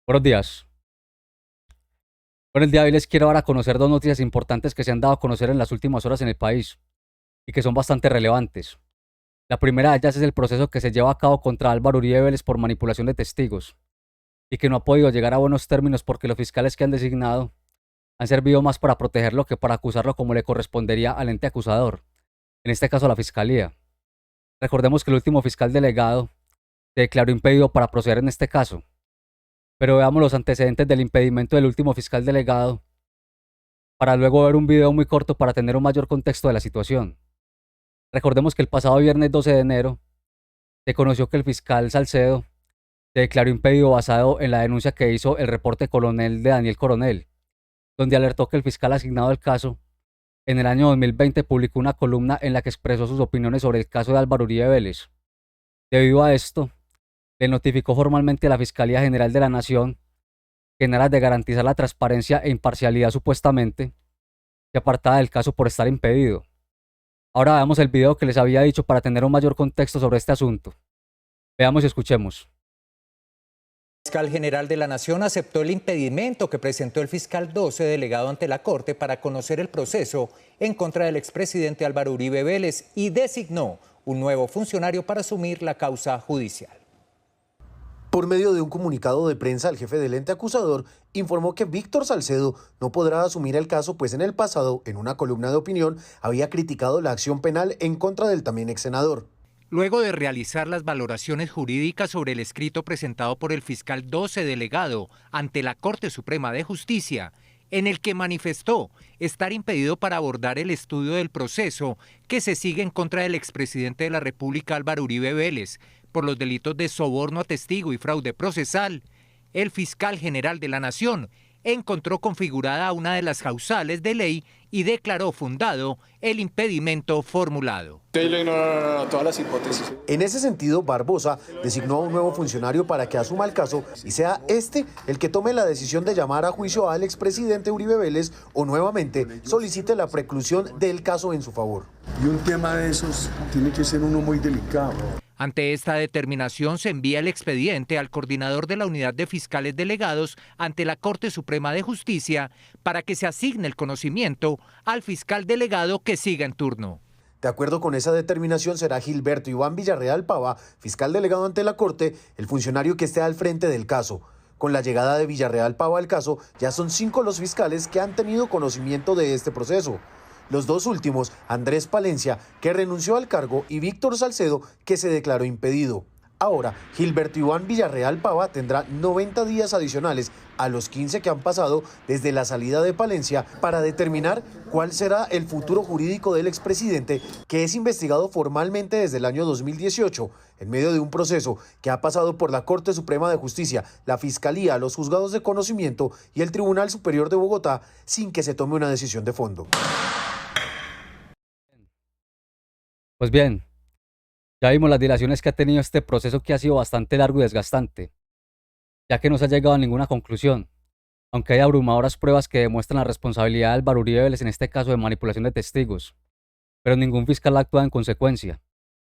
Buenos días. Bueno, el día de hoy les quiero dar a conocer dos noticias importantes que se han dado a conocer en las últimas horas en el país y que son bastante relevantes. La primera de ellas es el proceso que se lleva a cabo contra Álvaro Uribe Vélez por manipulación de testigos y que no ha podido llegar a buenos términos porque los fiscales que han designado han servido más para protegerlo que para acusarlo como le correspondería al ente acusador, en este caso la fiscalía. Recordemos que el último fiscal delegado se declaró impedido para proceder en este caso, pero veamos los antecedentes del impedimento del último fiscal delegado para luego ver un video muy corto para tener un mayor contexto de la situación. Recordemos que el pasado viernes 12 de enero se conoció que el fiscal Salcedo se declaró impedido basado en la denuncia que hizo el reporte coronel de Daniel Coronel, donde alertó que el fiscal asignado al caso en el año 2020 publicó una columna en la que expresó sus opiniones sobre el caso de Álvaro Uribe Vélez. Debido a esto, le notificó formalmente a la Fiscalía General de la Nación, que en aras de garantizar la transparencia e imparcialidad supuestamente, se apartaba del caso por estar impedido. Ahora veamos el video que les había dicho para tener un mayor contexto sobre este asunto. Veamos y escuchemos. El fiscal general de la Nación aceptó el impedimento que presentó el fiscal 12 delegado ante la Corte para conocer el proceso en contra del expresidente Álvaro Uribe Vélez y designó un nuevo funcionario para asumir la causa judicial. Por medio de un comunicado de prensa, el jefe del ente acusador informó que Víctor Salcedo no podrá asumir el caso, pues en el pasado, en una columna de opinión, había criticado la acción penal en contra del también ex senador. Luego de realizar las valoraciones jurídicas sobre el escrito presentado por el fiscal 12 delegado ante la Corte Suprema de Justicia, en el que manifestó estar impedido para abordar el estudio del proceso que se sigue en contra del expresidente de la República Álvaro Uribe Vélez por los delitos de soborno a testigo y fraude procesal, el fiscal general de la Nación encontró configurada una de las causales de ley y declaró fundado el impedimento formulado. No, todas las hipótesis. En ese sentido, Barbosa designó a un nuevo funcionario para que asuma el caso y sea este el que tome la decisión de llamar a juicio al expresidente Uribe Vélez o nuevamente solicite la preclusión del caso en su favor. Y un tema de esos tiene que ser uno muy delicado. Ante esta determinación se envía el expediente al coordinador de la Unidad de Fiscales Delegados ante la Corte Suprema de Justicia para que se asigne el conocimiento al fiscal delegado que siga en turno. De acuerdo con esa determinación, será Gilberto Iván Villarreal Pava, fiscal delegado ante la Corte, el funcionario que esté al frente del caso. Con la llegada de Villarreal Pava al caso, ya son 5 los fiscales que han tenido conocimiento de este proceso. Los dos últimos, Andrés Palencia, que renunció al cargo, y Víctor Salcedo, que se declaró impedido. Ahora, Gilberto Iván Villarreal Pava tendrá 90 días adicionales a los 15 que han pasado desde la salida de Palencia para determinar cuál será el futuro jurídico del expresidente, que es investigado formalmente desde el año 2018, en medio de un proceso que ha pasado por la Corte Suprema de Justicia, la Fiscalía, los juzgados de conocimiento y el Tribunal Superior de Bogotá, sin que se tome una decisión de fondo. Pues bien, ya vimos las dilaciones que ha tenido este proceso, que ha sido bastante largo y desgastante, ya que no se ha llegado a ninguna conclusión, aunque hay abrumadoras pruebas que demuestran la responsabilidad de Álvaro Uribe Vélez en este caso de manipulación de testigos, pero ningún fiscal ha actuado en consecuencia,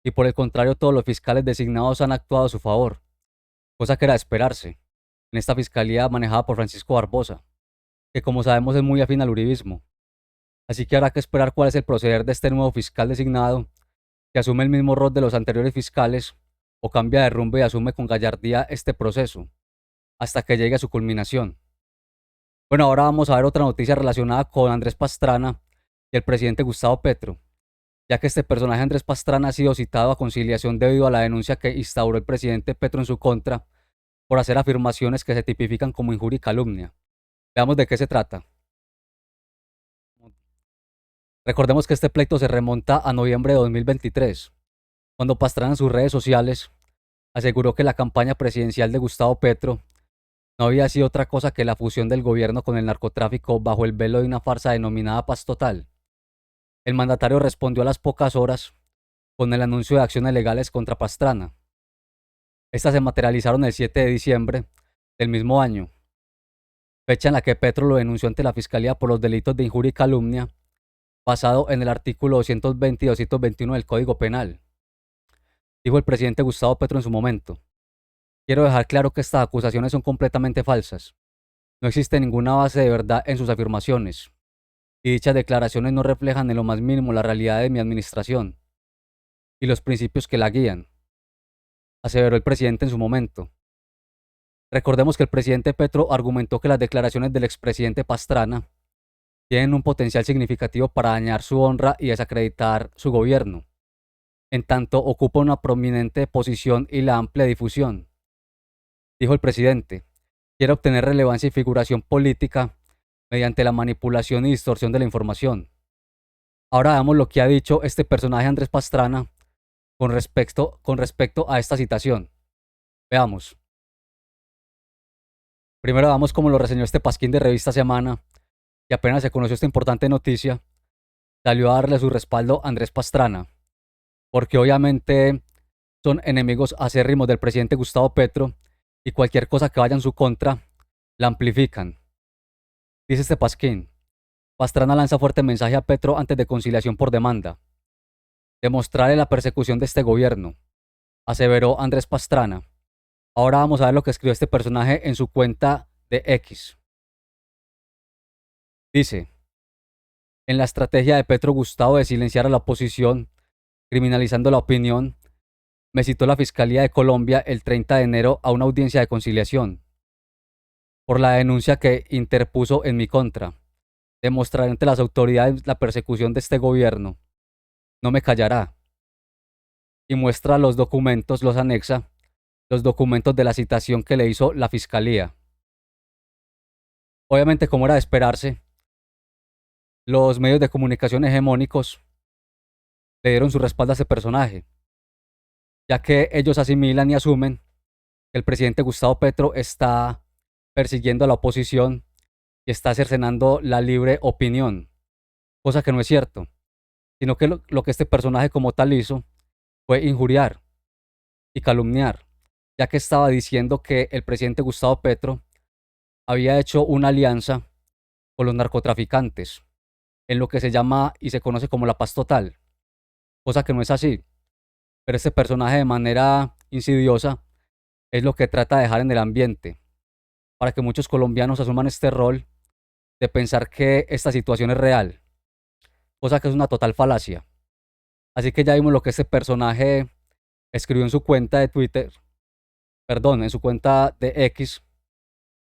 y por el contrario todos los fiscales designados han actuado a su favor, cosa que era de esperarse, en esta fiscalía manejada por Francisco Barbosa, que como sabemos es muy afín al uribismo. Así que habrá que esperar cuál es el proceder de este nuevo fiscal designado, que asume el mismo rol de los anteriores fiscales, o cambia de rumbo y asume con gallardía este proceso, hasta que llegue a su culminación. Bueno, ahora vamos a ver otra noticia relacionada con Andrés Pastrana y el presidente Gustavo Petro, ya que este personaje Andrés Pastrana ha sido citado a conciliación debido a la denuncia que instauró el presidente Petro en su contra por hacer afirmaciones que se tipifican como injuria y calumnia. Veamos de qué se trata. Recordemos que este pleito se remonta a noviembre de 2023, cuando Pastrana en sus redes sociales aseguró que la campaña presidencial de Gustavo Petro no había sido otra cosa que la fusión del gobierno con el narcotráfico bajo el velo de una farsa denominada Paz Total. El mandatario respondió a las pocas horas con el anuncio de acciones legales contra Pastrana. Estas se materializaron el 7 de diciembre del mismo año, fecha en la que Petro lo denunció ante la Fiscalía por los delitos de injuria y calumnia, basado en el artículo 220 y 221 del Código Penal, dijo el presidente Gustavo Petro en su momento. Quiero dejar claro que estas acusaciones son completamente falsas. No existe ninguna base de verdad en sus afirmaciones, y dichas declaraciones no reflejan en lo más mínimo la realidad de mi administración y los principios que la guían, aseveró el presidente en su momento. Recordemos que el presidente Petro argumentó que las declaraciones del expresidente Pastrana tienen un potencial significativo para dañar su honra y desacreditar su gobierno, en tanto ocupa una prominente posición y la amplia difusión. Dijo el presidente, quiere obtener relevancia y figuración política mediante la manipulación y distorsión de la información. Ahora veamos lo que ha dicho este personaje Andrés Pastrana con respecto a esta citación. Veamos. Primero veamos cómo lo reseñó este pasquín de Revista Semana, y apenas se conoció esta importante noticia, salió a darle su respaldo a Andrés Pastrana, porque obviamente son enemigos acérrimos del presidente Gustavo Petro y cualquier cosa que vaya en su contra la amplifican. Dice este pasquín, Pastrana lanza fuerte mensaje a Petro antes de conciliación por demanda. Demostrarle la persecución de este gobierno, aseveró Andrés Pastrana. Ahora vamos a ver lo que escribió este personaje en su cuenta de X. Dice, en la estrategia de Petro Gustavo de silenciar a la oposición, criminalizando la opinión, me citó la Fiscalía de Colombia el 30 de enero a una audiencia de conciliación por la denuncia que interpuso en mi contra. Demostraré ante las autoridades la persecución de este gobierno. No me callará. Y muestra los documentos, los anexa, los documentos de la citación que le hizo la Fiscalía. Obviamente, como era de esperarse, los medios de comunicación hegemónicos le dieron su respaldo a ese personaje, ya que ellos asimilan y asumen que el presidente Gustavo Petro está persiguiendo a la oposición y está cercenando la libre opinión, cosa que no es cierto, sino que lo que este personaje como tal hizo fue injuriar y calumniar, ya que estaba diciendo que el presidente Gustavo Petro había hecho una alianza con los narcotraficantes, en lo que se llama y se conoce como la paz total, cosa que no es así. Pero este personaje de manera insidiosa es lo que trata de dejar en el ambiente, para que muchos colombianos asuman este rol de pensar que esta situación es real, cosa que es una total falacia. Así que ya vimos lo que este personaje escribió en su cuenta de Twitter, perdón, en su cuenta de X,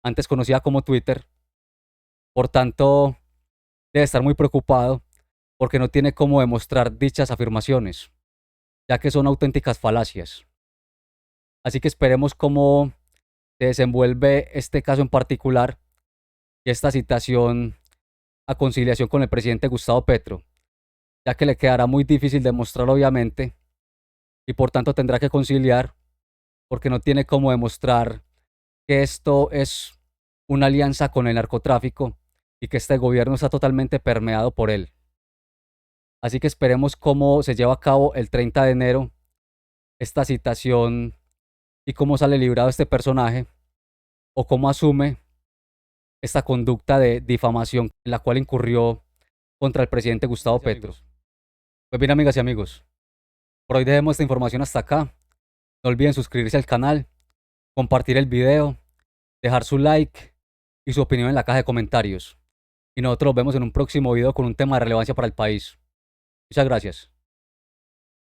antes conocida como Twitter. Por tanto, debe estar muy preocupado porque no tiene cómo demostrar dichas afirmaciones, ya que son auténticas falacias. Así que esperemos cómo se desenvuelve este caso en particular y esta citación a conciliación con el presidente Gustavo Petro, ya que le quedará muy difícil demostrar obviamente y por tanto tendrá que conciliar porque no tiene cómo demostrar que esto es una alianza con el narcotráfico y que este gobierno está totalmente permeado por él. Así que esperemos cómo se lleva a cabo el 30 de enero esta citación y cómo sale librado este personaje o cómo asume esta conducta de difamación en la cual incurrió contra el presidente Gustavo Petro. Pues bien, amigas y amigos, por hoy dejemos esta información hasta acá. No olviden suscribirse al canal, compartir el video, dejar su like y su opinión en la caja de comentarios. Y nosotros nos vemos en un próximo video con un tema de relevancia para el país. Muchas gracias.